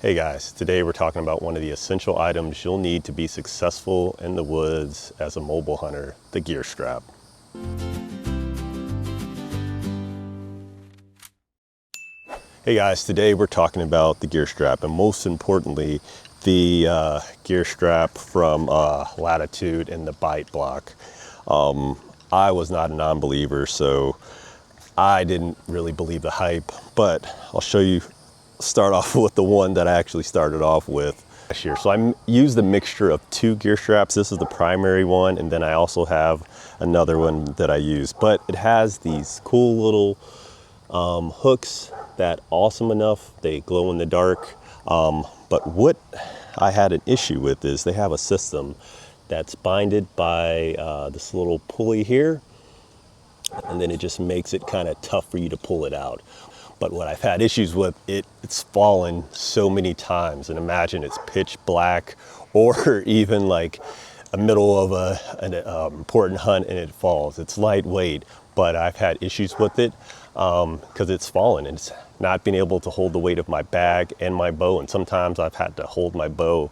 Hey guys, today we're talking about one of the essential items you'll need to be successful in the woods as a mobile hunter, the gear strap. Hey guys, today we're talking about the gear strap, and most importantly, the gear strap from Latitude and the Bite block. I was not a non-believer, so I didn't really believe the hype, but I'll show you. Start off with the one that I actually started off with last year. So I used a mixture of two gear straps. This is the primary one, and then I also have another one that I use. But it has these cool little hooks that awesome enough. They glow in the dark. But what I had an issue with is they have a system that's binded by this little pulley here, and then it just makes it kind of tough for you to pull it out. But what I've had issues with, it's fallen so many times, and imagine it's pitch black or even like a middle of an important hunt and it falls. It's lightweight, but I've had issues with it because it's fallen and it's not been able to hold the weight of my bag and my bow. And sometimes I've had to hold my bow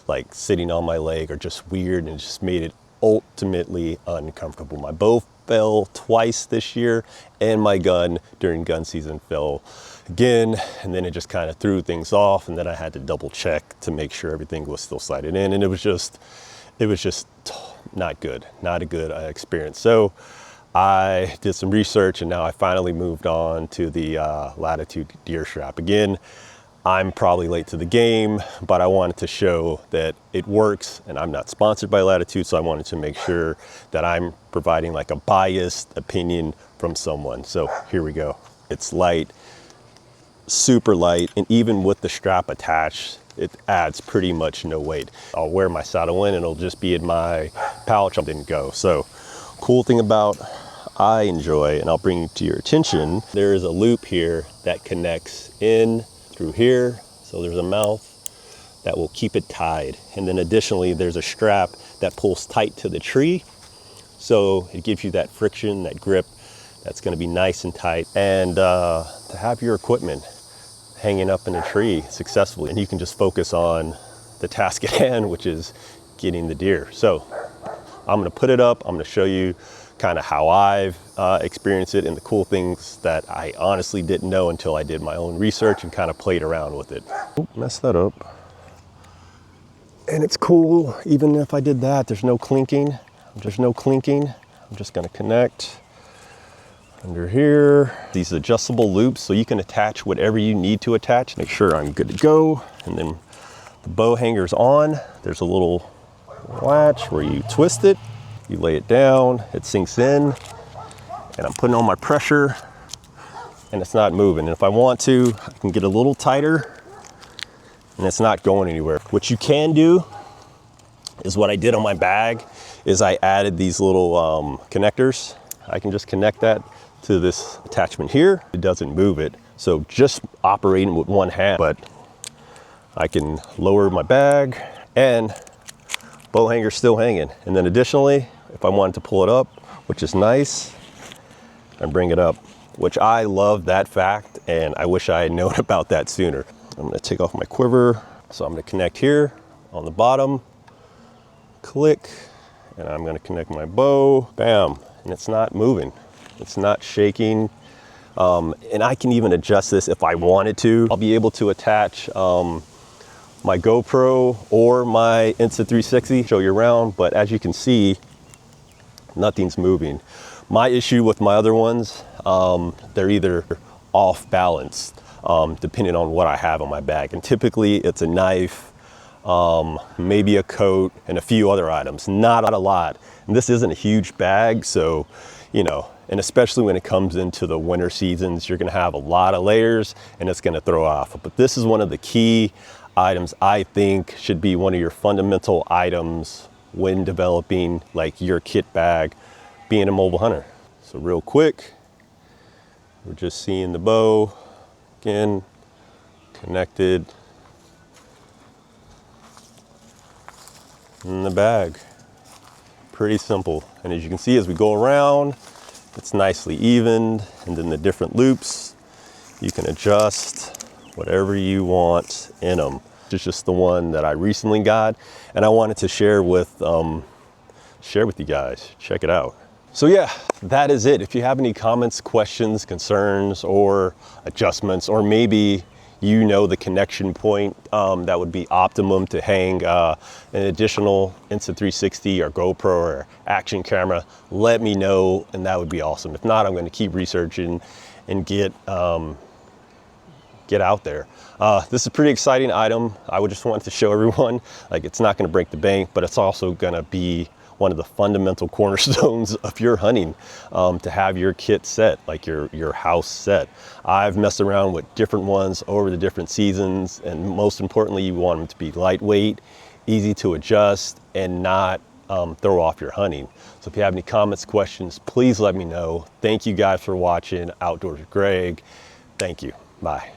like sitting on my leg or just weird, and it just made it ultimately uncomfortable. My bow fell twice this year, and my gun during gun season fell again, and then it just kind of threw things off, and then I had to double check to make sure everything was still sighted in, and it was just not good, not a good experience. So I did some research, and now I finally moved on to the Latitude gear strap. Again, I'm probably late to the game, but I wanted to show that it works, and I'm not sponsored by Latitude, so I wanted to make sure that I'm providing like a biased opinion from someone. So here we go. It's light, super light, and even with the strap attached, it adds pretty much no weight. I'll wear my saddle in, and it'll just be in my pouch. I didn't go. So cool thing about I enjoy, and I'll bring to your attention, there is a loop here that connects in through here, so there's a mouth that will keep it tied, and then additionally there's a strap that pulls tight to the tree, so it gives you that friction, that grip that's going to be nice and tight. And to have your equipment hanging up in a tree successfully, and you can just focus on the task at hand, which is getting the deer. So I'm going to put it up, I'm going to show you kind of how I've experienced it and the cool things that I honestly didn't know until I did my own research and kind of played around with it. Oop, messed that up. And it's cool, even if I did that, there's no clinking. There's no clinking. I'm just gonna connect under here. These adjustable loops, so you can attach whatever you need to attach. Make sure I'm good to go. And then the bow hanger's on. There's a little latch where you twist it. You lay it down, it sinks in, and I'm putting on my pressure, and it's not moving. And if I want to, I can get a little tighter, and it's not going anywhere. What you can do is what I did on my bag, is I added these little connectors. I can just connect that to this attachment here. It doesn't move it, so just operating with one hand, but I can lower my bag, and bow hanger's still hanging. And then additionally, if I wanted to pull it up, which is nice, and bring it up, which I love that fact, and I wish I had known about that sooner. I'm gonna take off my quiver. So I'm gonna connect here on the bottom, click, and I'm gonna connect my bow, bam, and it's not moving. It's not shaking. And I can even adjust this if I wanted to. I'll be able to attach my GoPro or my Insta360, show you around, but as you can see, nothing's moving. My issue with my other ones, they're either off balance, depending on what I have on my bag. And typically it's a knife, maybe a coat, and a few other items, not a lot. And this isn't a huge bag, so, you know, and especially when it comes into the winter seasons, you're gonna have a lot of layers and it's gonna throw off. But this is one of the key items I think should be one of your fundamental items when developing like your kit bag, being a mobile hunter. So real quick, we're just seeing the bow, again, connected in the bag. Pretty simple. And as you can see, as we go around, it's nicely evened, and then the different loops you can adjust whatever you want in them. It's just the one that I recently got, and I wanted to share with you guys. Check it out. So yeah, that is it. If you have any comments, questions, concerns, or adjustments, or maybe you know the connection point that would be optimum to hang an additional Insta360 or GoPro or action camera, let me know, and that would be awesome. If not, I'm going to keep researching and get out there. This is a pretty exciting item. I would just want to show everyone, like, it's not going to break the bank, but it's also going to be one of the fundamental cornerstones of your hunting, to have your kit set, like your house set. I've messed around with different ones over the different seasons, and most importantly, you want them to be lightweight, easy to adjust, and not throw off your hunting. So if you have any comments, questions, please let me know. Thank you guys for watching Outdoors with Greg. Thank you. Bye.